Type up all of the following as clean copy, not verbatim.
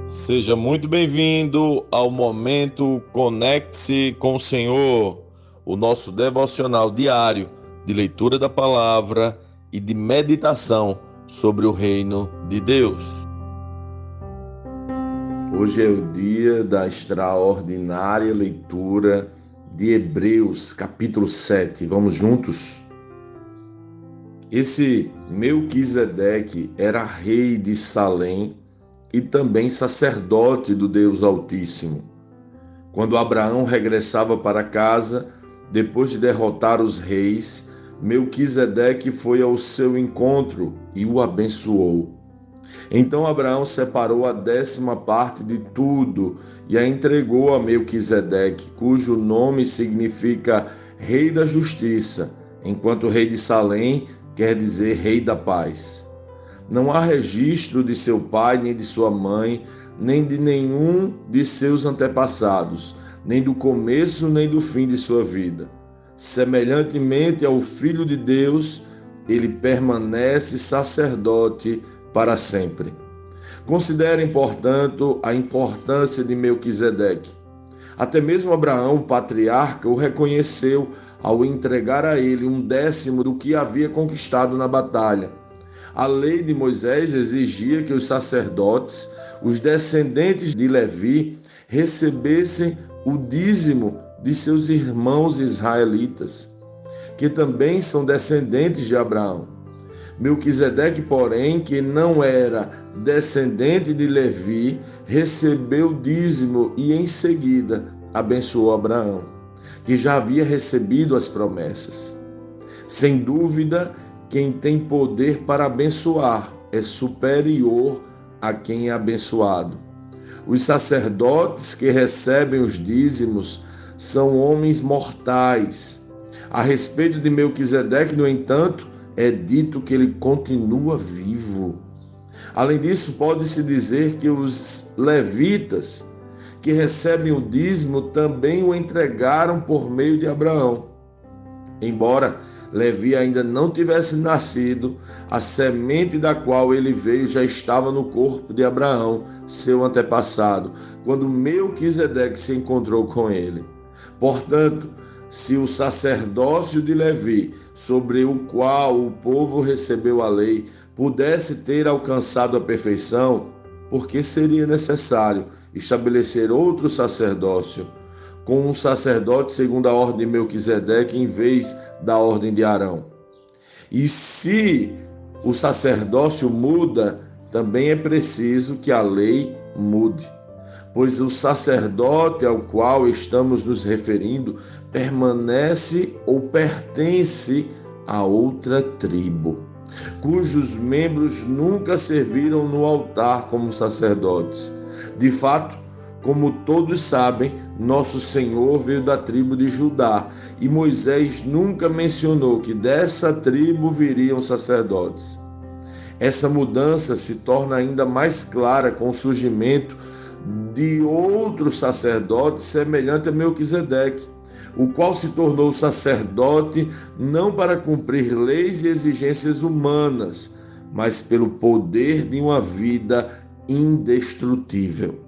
Seja muito bem-vindo ao momento Conecte-se com o Senhor, o nosso devocional diário de leitura da palavra e de meditação sobre o reino de Deus. Hoje é o dia da extraordinária leitura de Hebreus, capítulo 7. Vamos juntos? Esse Melquisedeque era rei de Salém e também sacerdote do Deus Altíssimo. Quando Abraão regressava para casa, depois de derrotar os reis, Melquisedeque foi ao seu encontro e o abençoou. Então Abraão separou a 10ª parte de tudo e a entregou a Melquisedeque, cujo nome significa Rei da Justiça, enquanto Rei de Salém quer dizer Rei da Paz. Não há registro de seu pai, nem de sua mãe, nem de nenhum de seus antepassados, nem do começo nem do fim de sua vida. Semelhantemente ao Filho de Deus, ele permanece sacerdote para sempre. Considerem, portanto, a importância de Melquisedeque. Até mesmo Abraão, o patriarca, o reconheceu ao entregar a ele 1/10 do que havia conquistado na batalha. A lei de Moisés exigia que os sacerdotes, os descendentes de Levi, recebessem o dízimo de seus irmãos israelitas, que também são descendentes de Abraão. Melquisedeque, porém, que não era descendente de Levi, recebeu o dízimo e em seguida abençoou Abraão, que já havia recebido as promessas. Sem dúvida, quem tem poder para abençoar é superior a quem é abençoado. Os sacerdotes que recebem os dízimos são homens mortais. A respeito de Melquisedeque, no entanto, é dito que ele continua vivo. Além disso, pode-se dizer que os levitas que recebem o dízimo também o entregaram por meio de Abraão. Embora Levi ainda não tivesse nascido, a semente da qual ele veio já estava no corpo de Abraão, seu antepassado, quando Melquisedeque se encontrou com ele. Portanto, se o sacerdócio de Levi, sobre o qual o povo recebeu a lei, pudesse ter alcançado a perfeição, por que seria necessário estabelecer outro sacerdócio, com um sacerdote segundo a ordem de Melquisedeque em vez da ordem de Arão? E se o sacerdócio muda, também é preciso que a lei mude, pois o sacerdote ao qual estamos nos referindo permanece ou pertence a outra tribo, cujos membros nunca serviram no altar como sacerdotes. De fato, como todos sabem, nosso Senhor veio da tribo de Judá e Moisés nunca mencionou que dessa tribo viriam sacerdotes. Essa mudança se torna ainda mais clara com o surgimento de outro sacerdote semelhante a Melquisedeque, o qual se tornou sacerdote não para cumprir leis e exigências humanas, mas pelo poder de uma vida indestrutível.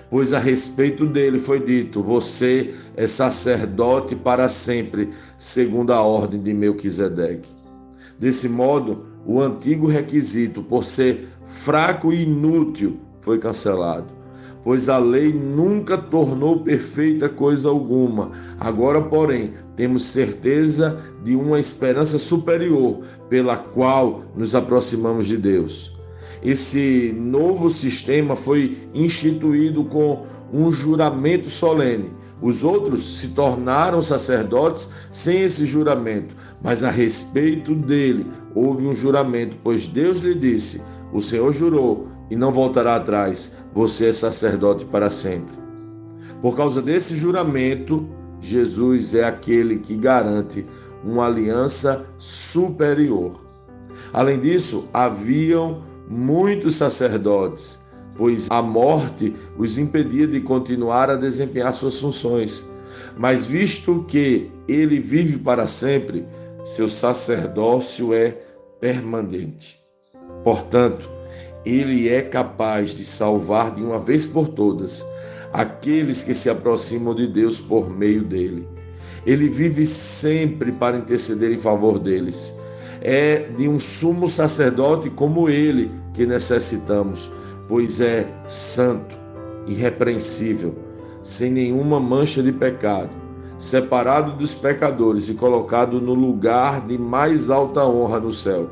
Pois a respeito dele foi dito: você é sacerdote para sempre, segundo a ordem de Melquisedeque. Desse modo, o antigo requisito, por ser fraco e inútil, foi cancelado, pois a lei nunca tornou perfeita coisa alguma. Agora, porém, temos certeza de uma esperança superior, pela qual nos aproximamos de Deus. Esse novo sistema foi instituído com um juramento solene. Os outros se tornaram sacerdotes sem esse juramento, mas a respeito dele houve um juramento, pois Deus lhe disse: o Senhor jurou e não voltará atrás, você é sacerdote para sempre. Por causa desse juramento, Jesus é aquele que garante uma aliança superior. Além disso, haviam muitos sacerdotes, pois a morte os impedia de continuar a desempenhar suas funções. Mas visto que ele vive para sempre, seu sacerdócio é permanente. Portanto, ele é capaz de salvar de uma vez por todas aqueles que se aproximam de Deus por meio dele. Ele vive sempre para interceder em favor deles. É de um sumo sacerdote como ele que necessitamos, pois é santo, irrepreensível, sem nenhuma mancha de pecado, separado dos pecadores e colocado no lugar de mais alta honra no céu.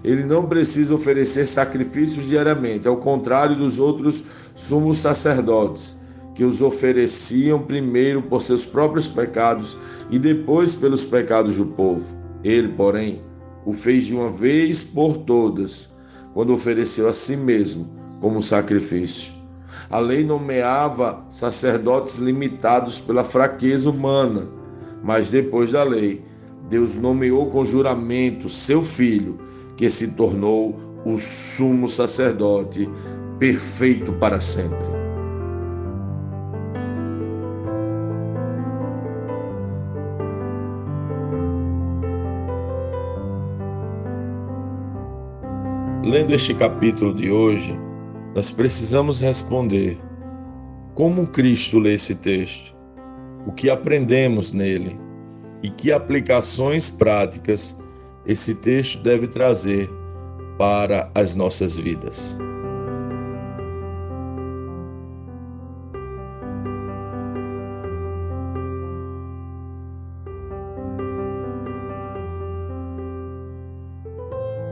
Ele não precisa oferecer sacrifícios diariamente, ao contrário dos outros sumos sacerdotes, que os ofereciam primeiro por seus próprios pecados e depois pelos pecados do povo. Ele, porém, o fez de uma vez por todas, quando ofereceu a si mesmo como sacrifício. A lei nomeava sacerdotes limitados pela fraqueza humana, mas depois da lei, Deus nomeou com juramento seu Filho, que se tornou o sumo sacerdote perfeito para sempre. Lendo este capítulo de hoje, nós precisamos responder: como Cristo lê esse texto? O que aprendemos nele? E que aplicações práticas esse texto deve trazer para as nossas vidas?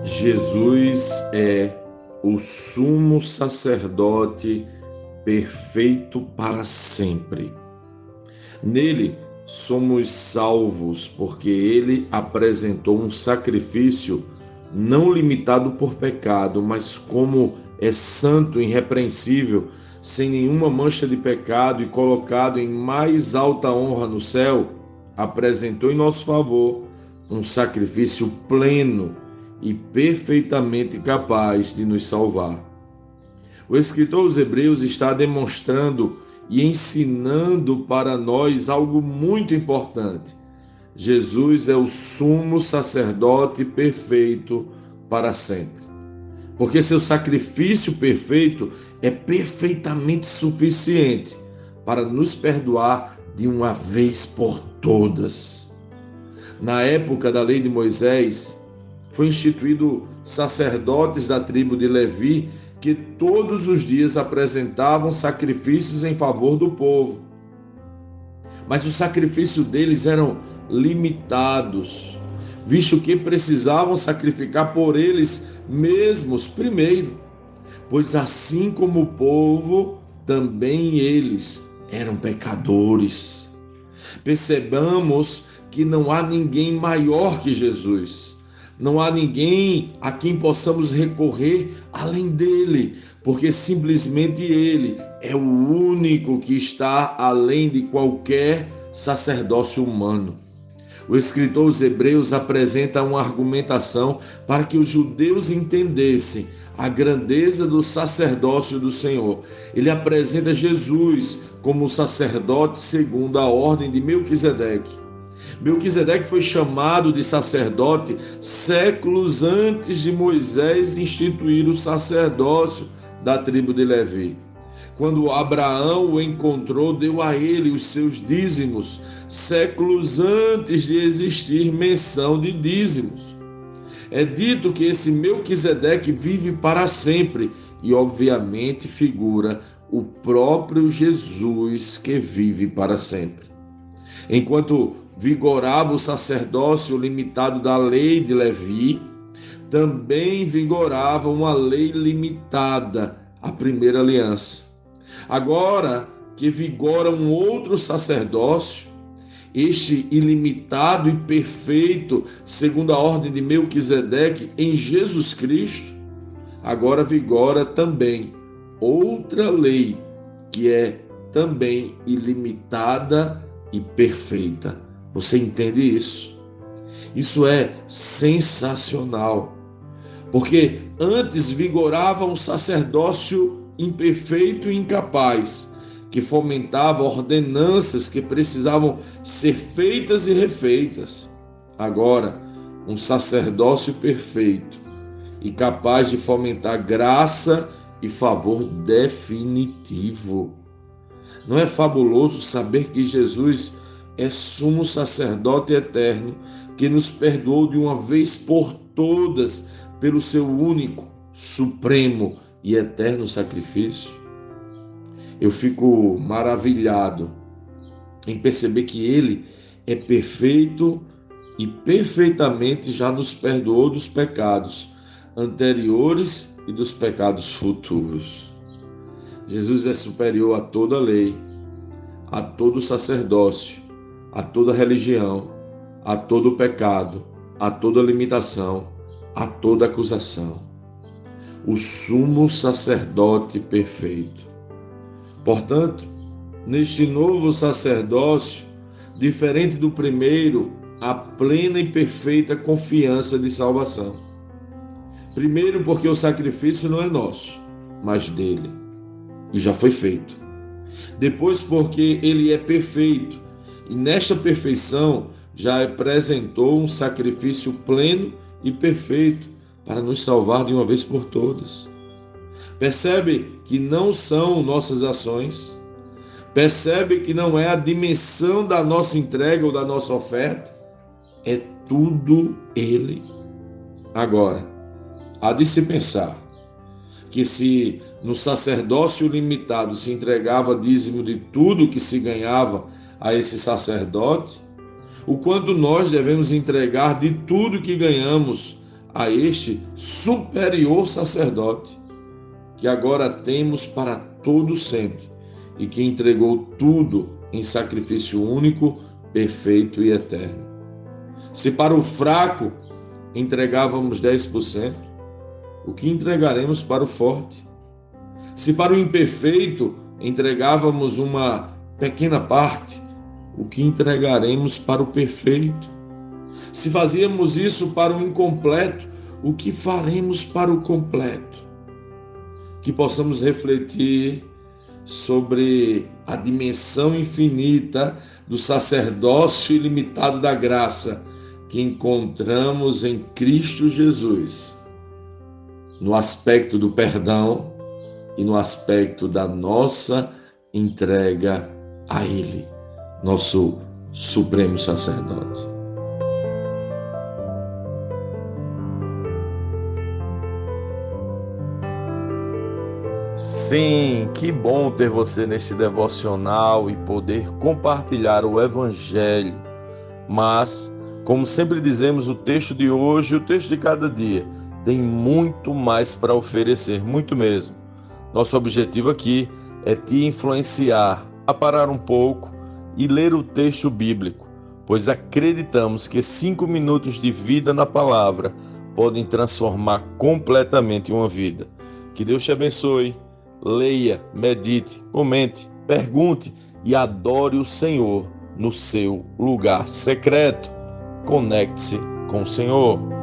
Jesus é o sumo sacerdote perfeito para sempre. Nele somos salvos porque ele apresentou um sacrifício não limitado por pecado, mas como é santo, irrepreensível, sem nenhuma mancha de pecado e colocado em mais alta honra no céu, apresentou em nosso favor um sacrifício pleno e perfeitamente capaz de nos salvar. O escritor aos Hebreus está demonstrando e ensinando para nós algo muito importante. Jesus é o sumo sacerdote perfeito para sempre. Porque seu sacrifício perfeito é perfeitamente suficiente para nos perdoar de uma vez por todas. Na época da lei de Moisés, foi instituído sacerdotes da tribo de Levi que todos os dias apresentavam sacrifícios em favor do povo. Mas os sacrifícios deles eram limitados, visto que precisavam sacrificar por eles mesmos primeiro, pois assim como o povo, também eles eram pecadores. Percebamos que não há ninguém maior que Jesus. Não há ninguém a quem possamos recorrer além dele, porque simplesmente ele é o único que está além de qualquer sacerdócio humano. O escritor aos Hebreus apresenta uma argumentação para que os judeus entendessem a grandeza do sacerdócio do Senhor. Ele apresenta Jesus como sacerdote segundo a ordem de Melquisedeque. Melquisedeque foi chamado de sacerdote séculos antes de Moisés instituir o sacerdócio da tribo de Levi. Quando Abraão o encontrou, deu a ele os seus dízimos, séculos antes de existir menção de dízimos. É dito que esse Melquisedeque vive para sempre e, obviamente, figura o próprio Jesus que vive para sempre. Enquanto vigorava o sacerdócio limitado da lei de Levi, também vigorava uma lei limitada, a primeira aliança. Agora que vigora um outro sacerdócio, este ilimitado e perfeito, segundo a ordem de Melquisedeque, em Jesus Cristo, agora vigora também outra lei, que é também ilimitada e perfeita. Você entende isso? Isso é sensacional, porque antes vigorava um sacerdócio imperfeito e incapaz, que fomentava ordenanças que precisavam ser feitas e refeitas. Agora, um sacerdócio perfeito e capaz de fomentar graça e favor definitivo. Não é fabuloso saber que Jesus é sumo sacerdote eterno, que nos perdoou de uma vez por todas pelo seu único, supremo e eterno sacrifício? Eu fico maravilhado em perceber que Ele é perfeito e perfeitamente já nos perdoou dos pecados anteriores e dos pecados futuros. Jesus é superior a toda lei, a todo sacerdócio, a toda religião, a todo pecado, a toda limitação, a toda acusação. O sumo sacerdote perfeito. Portanto, neste novo sacerdócio, diferente do primeiro, há plena e perfeita confiança de salvação. Primeiro, porque o sacrifício não é nosso, mas dele, e já foi feito. Depois, porque ele é perfeito, e nesta perfeição já apresentou um sacrifício pleno e perfeito para nos salvar de uma vez por todas. Percebe que não são nossas ações? Percebe que não é a dimensão da nossa entrega ou da nossa oferta? É tudo ele. Agora, há de se pensar que se no sacerdócio limitado se entregava dízimo de tudo que se ganhava a esse sacerdote, o quanto nós devemos entregar de tudo que ganhamos a este superior sacerdote, que agora temos para todo sempre e que entregou tudo em sacrifício único, perfeito e eterno. Se para o fraco entregávamos 10%, o que entregaremos para o forte? Se para o imperfeito entregávamos uma pequena parte, o que entregaremos para o perfeito? Se fazíamos isso para o incompleto, o que faremos para o completo? Que possamos refletir sobre a dimensão infinita do sacerdócio ilimitado da graça que encontramos em Cristo Jesus, no aspecto do perdão e no aspecto da nossa entrega a Ele, nosso supremo sacerdote. Sim, que bom ter você neste devocional e poder compartilhar o Evangelho. Mas, como sempre dizemos, o texto de hoje, o texto de cada dia, tem muito mais para oferecer, muito mesmo. Nosso objetivo aqui é te influenciar a parar um pouco e ler o texto bíblico, pois acreditamos que 5 minutos de vida na palavra podem transformar completamente uma vida. Que Deus te abençoe. Leia, medite, comente, pergunte e adore o Senhor no seu lugar secreto. Conecte-se com o Senhor.